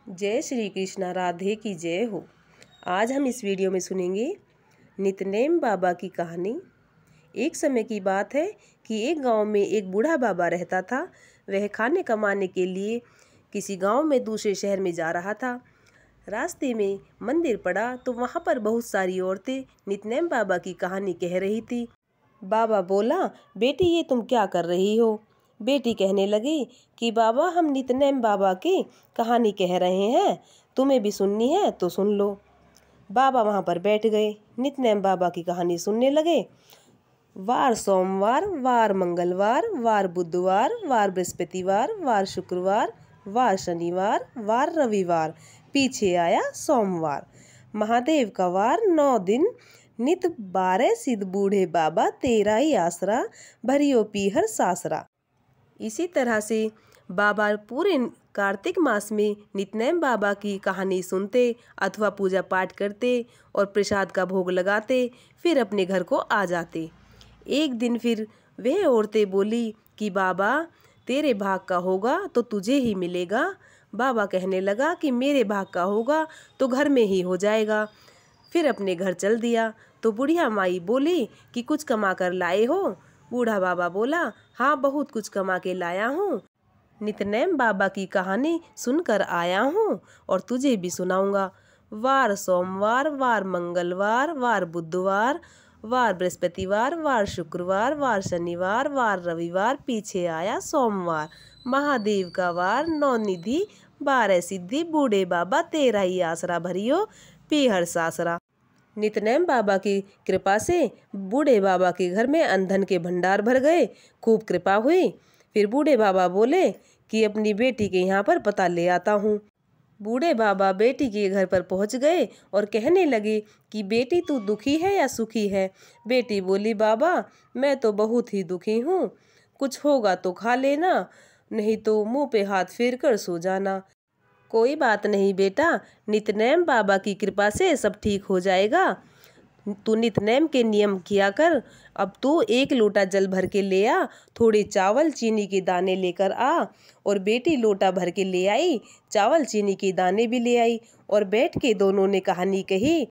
जय श्री कृष्णा, राधे की जय हो। आज हम इस वीडियो में सुनेंगे नितनेम बाबा की कहानी। एक समय की बात है कि एक गांव में एक बूढ़ा बाबा रहता था। वह खाने कमाने के लिए किसी गांव में दूसरे शहर में जा रहा था। रास्ते में मंदिर पड़ा तो वहां पर बहुत सारी औरतें नितनेम बाबा की कहानी कह रही थी। बाबा बोला, बेटी ये तुम क्या कर रही हो? बेटी कहने लगी कि बाबा हम नितनेम बाबा की कहानी कह रहे हैं, तुम्हें भी सुननी है तो सुन लो। बाबा वहाँ पर बैठ गए, नितनेम बाबा की कहानी सुनने लगे। वार सोमवार, वार मंगलवार, वार बुधवार, वार बृहस्पतिवार, वार शुक्रवार, वार शनिवार, वार रविवार, पीछे आया सोमवार। महादेव का वार 9 दिन, नित 12 सिद्ध बूढ़े बाबा तेरा ही आसरा, भरियो पीहर सासरा। इसी तरह से बाबा पूरे कार्तिक मास में नितनेम बाबा की कहानी सुनते अथवा पूजा पाठ करते और प्रसाद का भोग लगाते, फिर अपने घर को आ जाते। एक दिन फिर वह औरतें बोली कि बाबा तेरे भाग का होगा तो तुझे ही मिलेगा। बाबा कहने लगा कि मेरे भाग का होगा तो घर में ही हो जाएगा। फिर अपने घर चल दिया तो बुढ़िया माई बोली कि कुछ कमा कर लाए हो? बूढ़ा बाबा बोला, हाँ बहुत कुछ कमा के लाया हूँ, नितनेम बाबा की कहानी सुनकर आया हूँ और तुझे भी सुनाऊंगा। वार सोमवार, वार मंगलवार, वार बुधवार, वार बृहस्पतिवार, वार शुक्रवार, वार शनिवार, वार रविवार, पीछे आया सोमवार। महादेव का वार 9 निधि 12 सिद्धि, बूढ़े बाबा तेरा ही आसरा, भरियो पीहर सासरा। नितनेम बाबा की कृपा से बूढ़े बाबा के घर में अन्न के भंडार भर गए, खूब कृपा हुई। फिर बूढ़े बाबा बोले कि अपनी बेटी के यहाँ पर पता ले आता हूँ। बूढ़े बाबा बेटी के घर पर पहुँच गए और कहने लगे कि बेटी तू दुखी है या सुखी है? बेटी बोली, बाबा मैं तो बहुत ही दुखी हूँ, कुछ होगा तो खा लेना, नहीं तो मुँह पे हाथ फेर कर सो जाना। कोई बात नहीं बेटा, नितनेम बाबा की कृपा से सब ठीक हो जाएगा। तू नितनेम के नियम किया कर। अब तू 1 लोटा जल भर के ले आ, थोड़े चावल चीनी के दाने लेकर आ। और बेटी लोटा भर के ले आई, चावल चीनी के दाने भी ले आई और बैठ के दोनों ने कहानी कही।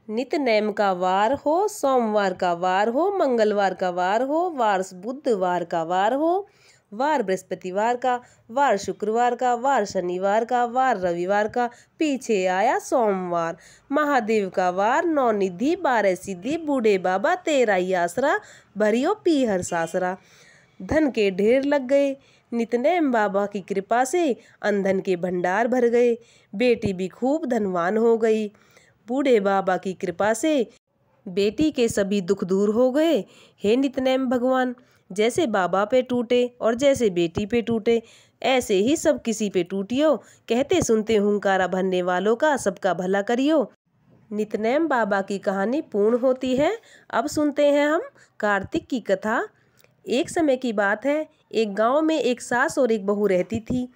नितनेम का वार हो, सोमवार का वार हो, मंगलवार का वार हो, वार बुधवार का वार हो, वार बृहस्पतिवार का, वार शुक्रवार का, वार शनिवार का, वार रविवार का, पीछे आया सोमवार। महादेव का वार 9 निधि 12 सिद्धि, बूढ़े बाबा तेरा ही आसरा, भरियो पीहर सासरा। धन के ढेर लग गए। नितनेम बाबा की कृपा से अन्न के भंडार भर गए। बेटी भी खूब धनवान हो गई। बूढ़े बाबा की कृपा से बेटी के सभी दुख दूर हो गए। हे नितनेम भगवान, जैसे बाबा पे टूटे और जैसे बेटी पे टूटे, ऐसे ही सब किसी पे टूटियो। कहते सुनते हुंकारा भरने वालों का सबका भला करियो। नितनेम बाबा की कहानी पूर्ण होती है। अब सुनते हैं हम कार्तिक की कथा। एक समय की बात है, एक गांव में एक सास और एक बहू रहती थी।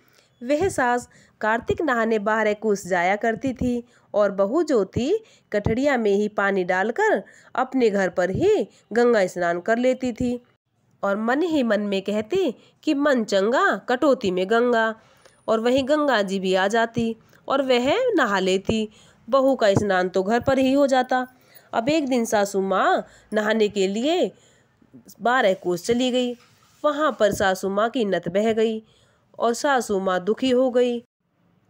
वह सास कार्तिक नहाने बाहर कुछ जाया करती थी और बहू जो थी कठड़िया में ही पानी डालकर अपने घर पर ही गंगा स्नान कर लेती थी और मन ही मन में कहती कि मन चंगा कटौती में गंगा। और वहीं गंगा जी भी आ जाती और वह नहा लेती। बहू का स्नान तो घर पर ही हो जाता। अब एक दिन सासू माँ नहाने के लिए 12 कोस चली गई। वहाँ पर सासू माँ की नत बह गई और सासू माँ दुखी हो गई।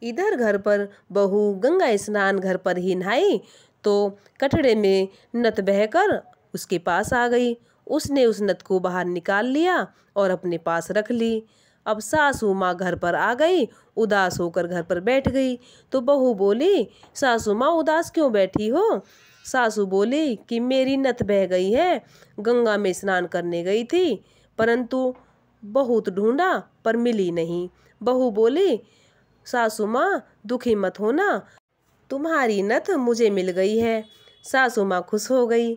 इधर घर पर बहू गंगा स्नान घर पर ही नहाई तो कटड़े में नत बहकर उसके पास आ गई। उसने उस नत को बाहर निकाल लिया और अपने पास रख ली। अब सासू माँ घर पर आ गई, उदास होकर घर पर बैठ गई। तो बहू बोली, सासू माँ उदास क्यों बैठी हो? सासू बोली कि मेरी नत बह गई है, गंगा में स्नान करने गई थी, परंतु बहुत ढूंढा पर मिली नहीं। बहू बोली, सासू माँ दुखी मत होना, तुम्हारी नथ मुझे मिल गई है। सासू माँ खुश हो गई।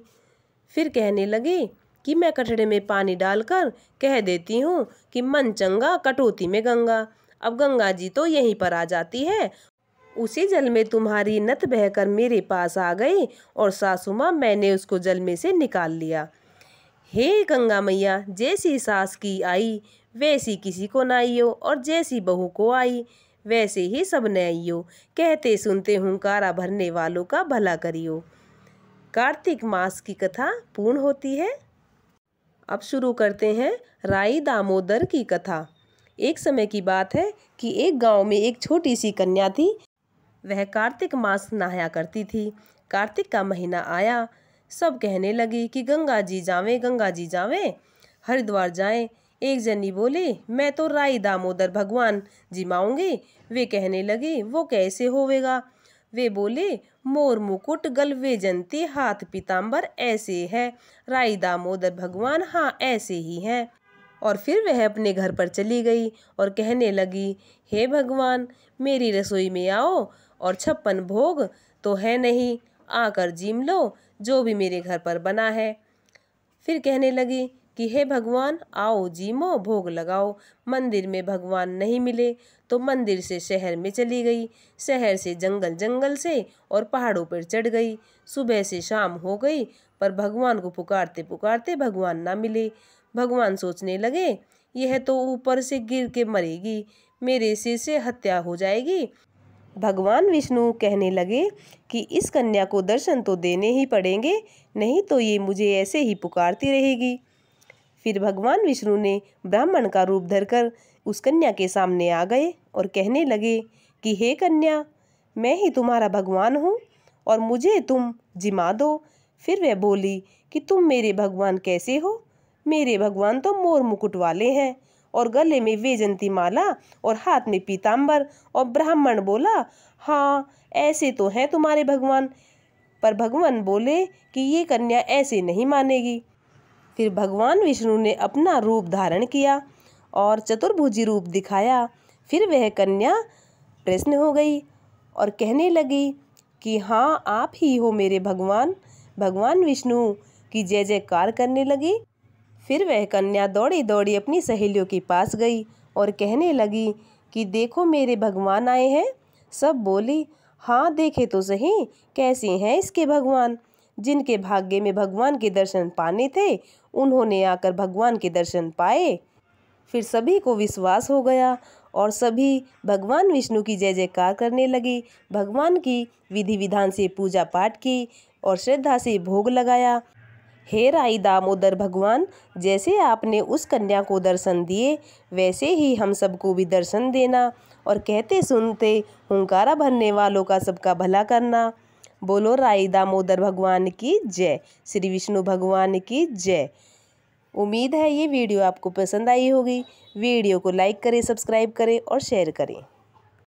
फिर कहने लगी कि मैं कटड़े में पानी डालकर कह देती हूँ कि मन चंगा कटौती में गंगा। अब गंगा जी तो यहीं पर आ जाती है, उसी जल में तुम्हारी नत बहकर मेरे पास आ गई और सासू माँ मैंने उसको जल में से निकाल लिया। हे गंगा मैया, जैसी सास की आई वैसी किसी को ना आई हो और जैसी बहू को आई वैसे ही सब नैयो, कहते सुनते हुंकारा भरने वालों का भला करियो। कार्तिक मास की कथा पूर्ण होती है। अब शुरू करते हैं राई दामोदर की कथा। एक समय की बात है कि एक गांव में एक छोटी सी कन्या थी। वह कार्तिक मास नहाया करती थी। कार्तिक का महीना आया, सब कहने लगे कि गंगा जी जावें, गंगा जी जावें, हरिद्वार जाएं। एक जनी बोले, मैं तो राई दामोदर भगवान जिमाऊंगी। वे कहने लगे, वो कैसे होवेगा? वे बोले, मोर मुकुट गलवे जंती हाथ पीताम्बर ऐसे है। राई दामोदर भगवान हाँ ऐसे ही हैं। और फिर वह अपने घर पर चली गई और कहने लगी, हे भगवान, मेरी रसोई में आओ और 56 भोग तो है नहीं, आकर जीम लो जो भी मेरे घर पर बना है। फिर कहने लगी कि हे भगवान, आओ जीमो, भोग लगाओ। मंदिर में भगवान नहीं मिले तो मंदिर से शहर में चली गई, शहर से जंगल, जंगल से और पहाड़ों पर चढ़ गई। सुबह से शाम हो गई पर भगवान को पुकारते पुकारते भगवान ना मिले। भगवान सोचने लगे, यह तो ऊपर से गिर के मरेगी, मेरे सिर से हत्या हो जाएगी। भगवान विष्णु कहने लगे कि इस कन्या को दर्शन तो देने ही पड़ेंगे, नहीं तो ये मुझे ऐसे ही पुकारती रहेगी। फिर भगवान विष्णु ने ब्राह्मण का रूप धरकर उस कन्या के सामने आ गए और कहने लगे कि हे कन्या, मैं ही तुम्हारा भगवान हूँ और मुझे तुम जिमा दो। फिर वह बोली कि तुम मेरे भगवान कैसे हो? मेरे भगवान तो मोर मुकुट वाले हैं और गले में वैजंती माला और हाथ में पीताम्बर। और ब्राह्मण बोला, हाँ ऐसे तो हैं तुम्हारे भगवान। पर भगवान बोले कि ये कन्या ऐसे नहीं मानेगी। फिर भगवान विष्णु ने अपना रूप धारण किया और चतुर्भुजी रूप दिखाया। फिर वह कन्या प्रसन्न हो गई और कहने लगी कि हाँ आप ही हो मेरे भगवान। भगवान विष्णु की जय जयकार करने लगी। फिर वह कन्या दौड़ी दौड़ी अपनी सहेलियों के पास गई और कहने लगी कि देखो मेरे भगवान आए हैं। सब बोली, हाँ देखे तो सही, कैसे हैं इसके भगवान? जिनके भाग्य में भगवान के दर्शन पाने थे उन्होंने आकर भगवान के दर्शन पाए। फिर सभी को विश्वास हो गया और सभी भगवान विष्णु की जय जयकार करने लगी। भगवान की विधि विधान से पूजा पाठ की और श्रद्धा से भोग लगाया। हे राई दामोदर भगवान, जैसे आपने उस कन्या को दर्शन दिए वैसे ही हम सबको भी दर्शन देना और कहते सुनते हुंकारा भरने वालों का सबका भला करना। बोलो राई दामोदर भगवान की जय, श्री विष्णु भगवान की जय। उम्मीद है ये वीडियो आपको पसंद आई होगी। वीडियो को लाइक करें, सब्सक्राइब करें और शेयर करें।